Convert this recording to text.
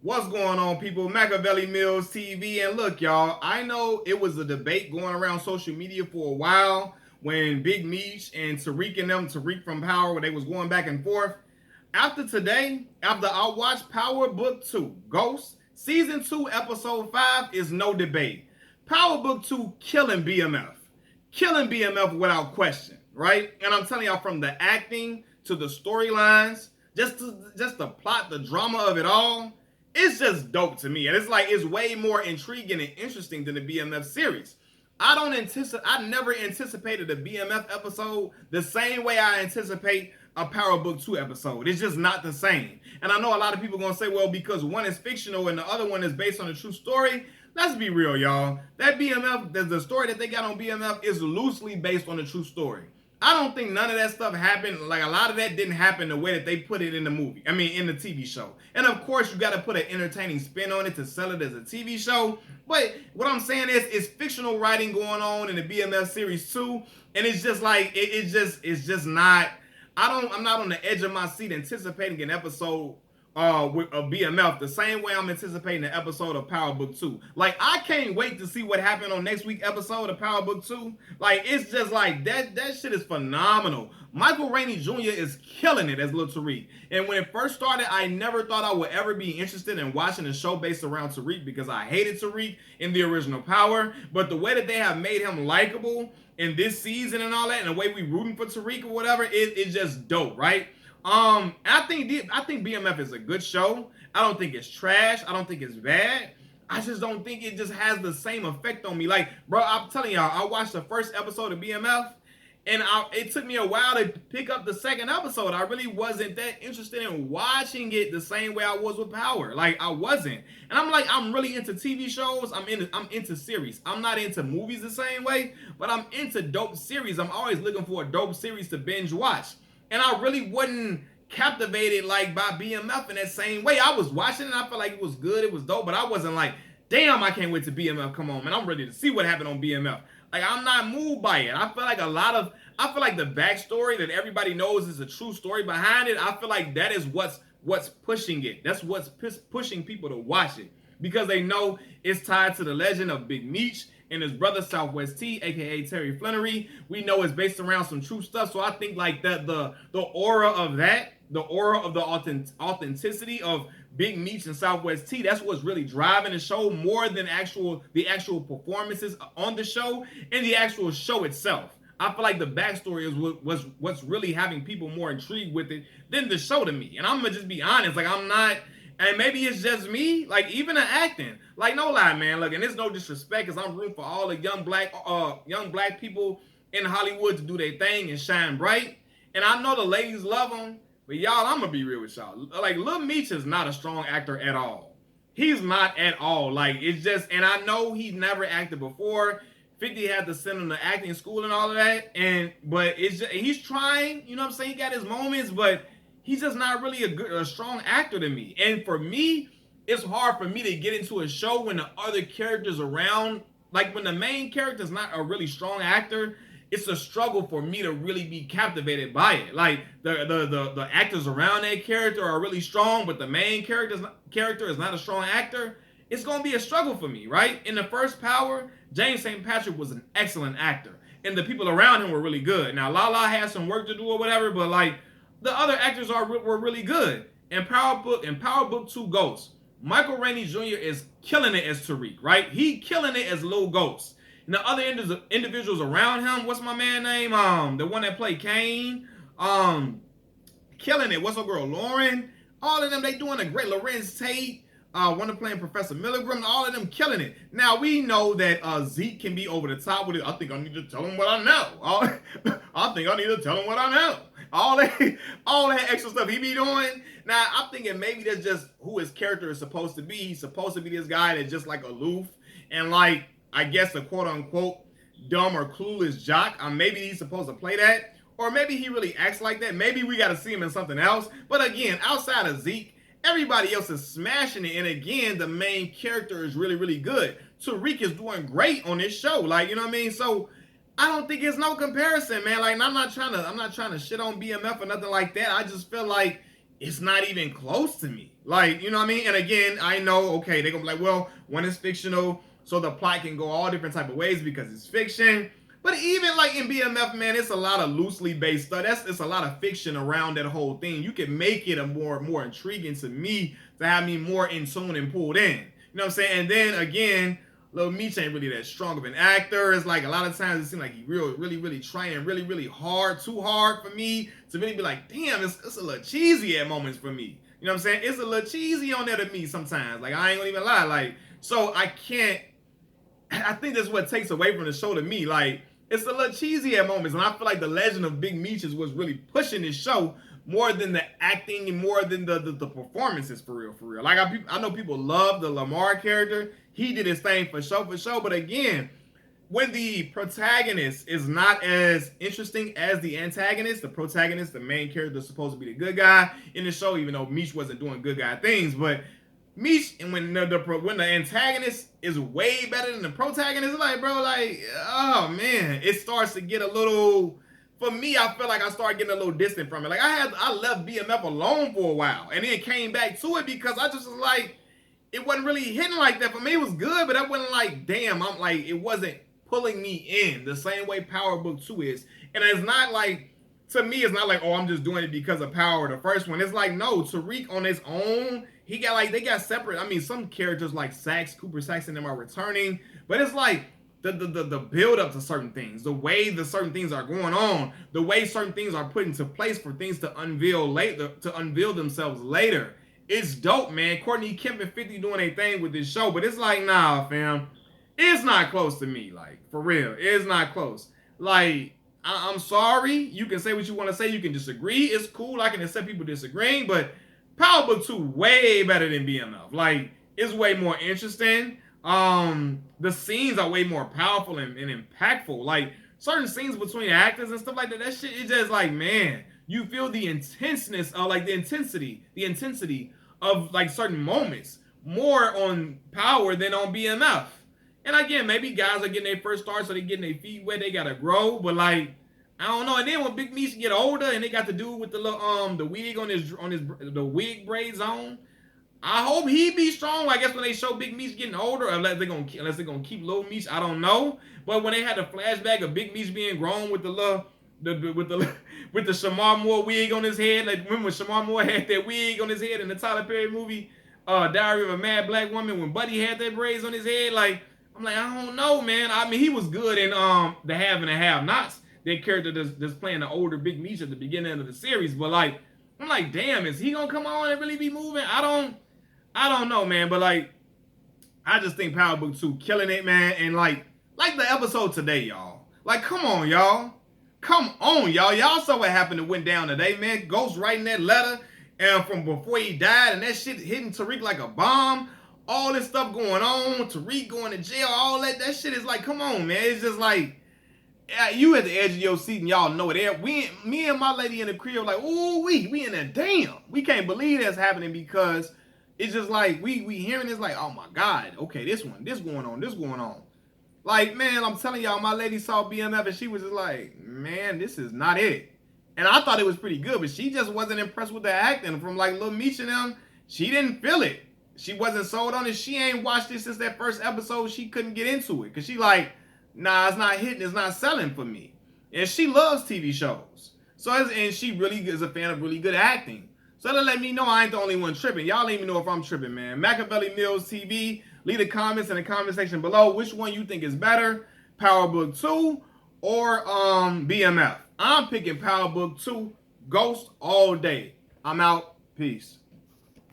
What's going on, people? Machiavelli Mills TV. And look, y'all, I know it was a debate going around social media for a while when Big Meech and Tariq and them, Tariq from Power, where they was going back and forth. After today, after I watched Power Book 2, Ghost, Season 2, Episode 5 is no debate. Power Book 2 killing BMF. Killing BMF without question, right? And I'm telling y'all, from the acting to the storylines, just the plot, the drama of it all, it's just dope to me. And it's like it's way more intriguing and interesting than the BMF series. I never anticipated a BMF episode the same way I anticipate a Power Book 2 episode. It's just not the same. And I know a lot of people are gonna say, well, because one is fictional and the other one is based on a true story. Let's be real, y'all. That BMF, the story that they got on BMF is loosely based on a true story. I don't think none of that stuff happened. Like, a lot of that didn't happen the way that they put it in the movie. I mean, in the TV show. And of course, you got to put an entertaining spin on it to sell it as a TV show. But what I'm saying is, it's fictional writing going on in the BMF series too. And it's just like, it's just not. I'm not on the edge of my seat anticipating an episode of BMF the same way I'm anticipating an episode of Power Book 2. Like, I can't wait to see what happened on next week's episode of Power Book 2. Like, it's just like that shit is phenomenal. Michael Rainey Jr. is killing it as Lil Tariq. And when it first started, I never thought I would ever be interested in watching a show based around Tariq because I hated Tariq in the original Power. But the way that they have made him likable in this season and all that, and the way we rooting for Tariq or whatever, it's just dope, right? I think BMF is a good show. I don't think it's trash. I don't think it's bad. I just don't think it just has the same effect on me. Like, bro, I'm telling y'all, I watched the first episode of BMF, and it took me a while to pick up the second episode. I really wasn't that interested in watching it the same way I was with Power. Like, I wasn't. And I'm like, I'm really into TV shows. I'm into series. I'm not into movies the same way, but I'm into dope series. I'm always looking for a dope series to binge watch. And I really wasn't captivated like by BMF in that same way. I was watching it and I felt like it was good, it was dope, but I wasn't like, damn, I can't wait to BMF come on, man. I'm ready to see what happened on BMF. Like, I'm not moved by it. I feel like the backstory that everybody knows is a true story behind it. I feel like that is what's pushing it. That's what's pushing people to watch it. Because they know it's tied to the legend of Big Meech and his brother Southwest T, aka Terry Flannery. We know it's based around some true stuff. So I think like that the aura of that, the aura of the authenticity of Big Meech and Southwest T, that's what's really driving the show more than the actual performances on the show and the actual show itself. I feel like the backstory is what's really having people more intrigued with it than the show to me. And I'm gonna just be honest, like I'm not. And maybe it's just me, like even the acting. Like, no lie, man. Look, and it's no disrespect, because I'm rooting for all the young black people in Hollywood to do their thing and shine bright. And I know the ladies love them, but y'all, I'm gonna be real with y'all. Like, Lil Meech is not a strong actor at all. He's not at all. Like, it's just, and I know he's never acted before. 50 had to send him to acting school and all of that. But it's just, he's trying, you know what I'm saying? He got his moments, but he's just not really a strong actor to me. And for me, it's hard for me to get into a show when the other characters around, like when the main character is not a really strong actor, it's a struggle for me to really be captivated by it. Like the actors around that character are really strong, but the main character is not a strong actor. It's gonna be a struggle for me, right? In the first Power, James St. Patrick was an excellent actor, and the people around him were really good. Now Lala had some work to do or whatever, but like, the other actors were really good. In Power Book 2 Ghost, Michael Rainey Jr. is killing it as Tariq, right? He killing it as Lil Ghost. And the other individuals around him, what's my man name? The one that played Kane, killing it. What's her girl, Lauren? All of them, they doing a great. Lorenz Tate, one of playing Professor Milligram, all of them killing it. Now we know that Zeke can be over the top with it. I think I need to tell him what I know. I think I need to tell him what I know. All that extra stuff he be doing. Now, I'm thinking maybe that's just who his character is supposed to be. He's supposed to be this guy that's just like aloof and like, I guess, a quote unquote dumb or clueless jock. Maybe he's supposed to play that. Or maybe he really acts like that. Maybe we got to see him in something else. But again, outside of Zeke, everybody else is smashing it. And again, the main character is really, really good. Tariq is doing great on this show. Like, you know what I mean? So I don't think it's no comparison, man. Like, I'm not trying to shit on BMF or nothing like that. I just feel like it's not even close to me. Like, you know what I mean? And again, I know, okay, they're gonna be like, well, when it's fictional, so the plot can go all different type of ways because it's fiction. But even like in BMF, man, it's a lot of loosely based stuff. It's a lot of fiction around that whole thing. You can make it a more intriguing to me to have me more in tune and pulled in. You know what I'm saying? And then again, Lil Meech ain't really that strong of an actor. It's like a lot of times it seems like he really trying really hard, too hard for me to really be like, damn, it's a little cheesy at moments for me. You know what I'm saying? It's a little cheesy on there to me sometimes. Like, I ain't gonna even lie. Like, so I can't, I think that's what takes away from the show to me. Like, it's a little cheesy at moments, and I feel like the legend of Big Meech is what's really pushing this show more than the acting and more than the performances for real. Like, I know people love the Lamar character. He did his thing for show, but again, when the protagonist is not as interesting as the antagonist, the protagonist, the main character, is supposed to be the good guy in the show, even though Meech wasn't doing good guy things, but Meech, and when the antagonist is way better than the protagonist, it's like, bro, like, oh man, it starts to get a little. For me, I feel like I started getting a little distant from it. Like, I left BMF alone for a while, and then came back to it because I just was like, it wasn't really hitting like that for me. It was good, but I wasn't like, damn, I'm like, it wasn't pulling me in the same way Power Book 2 is. And it's not like, to me, it's not like, oh, I'm just doing it because of Power, the first one. It's like, no, Tariq on his own, he got like, they got separate. I mean, some characters like Saxe, Cooper Saxe and them are returning, but it's like the build up to certain things, the way the certain things are going on, the way certain things are put into place for things to unveil later, to unveil themselves later. It's dope, man. Courtney Kemp and 50 doing a thing with this show, but it's like, nah, fam, it's not close to me. Like, for real, it's not close. Like, I'm sorry. You can say what you want to say. You can disagree. It's cool. I can accept people disagreeing, but Power Book 2 way better than BMF. Like, it's way more interesting. The scenes are way more powerful and impactful. Like, certain scenes between actors and stuff like that, that shit is just like, man, you feel the intenseness of like the intensity of like certain moments more on Power than on BMF. And again, maybe guys are getting their first start, so they're getting their feet wet. They gotta grow, but like, I don't know. And then when Big Meech get older, and they got to do with the little the wig on his the wig braids on, I hope he be strong. I guess when they show Big Meech getting older, unless they're gonna keep Lil Meech, I don't know. But when they had the flashback of Big Meech being grown with the little with the Shamar Moore wig on his head, like remember when Shamar Moore had that wig on his head in the Tyler Perry movie, Diary of a Mad Black Woman, when Buddy had that braids on his head, like. I'm like, I don't know, man. I mean, he was good in The Have and the Have-Nots. That character that's playing the older Big Meech at the beginning of the series. But like, I'm like, damn, is he gonna come on and really be moving? I don't know, man. But like, I just think Power Book 2 killing it, man. And like the episode today, y'all. Like, come on, y'all. Come on, y'all. Y'all saw what happened that went down today, man. Ghost writing that letter and from before he died, and that shit hitting Tariq like a bomb. All this stuff going on, Tariq going to jail, all that shit is like, come on, man. It's just like, you at the edge of your seat and y'all know it. Me and my lady in the crib like, ooh, we in there, damn. We can't believe that's happening because it's just like, we hearing this like, oh my God, okay, this going on. Like, man, I'm telling y'all, my lady saw BMF and she was just like, man, this is not it. And I thought it was pretty good, but she just wasn't impressed with the acting from like Lil Meech and them. She didn't feel it. She wasn't sold on it. She ain't watched it since that first episode. She couldn't get into it because she like, nah, it's not hitting. It's not selling for me. And she loves TV shows. And she really is a fan of really good acting. So that let me know I ain't the only one tripping. Y'all let me know if I'm tripping, man. Machiavelli Mills TV. Leave the comments in the comment section below. Which one you think is better? Power Book 2 or BMF? I'm picking Power Book 2. Ghost all day. I'm out. Peace.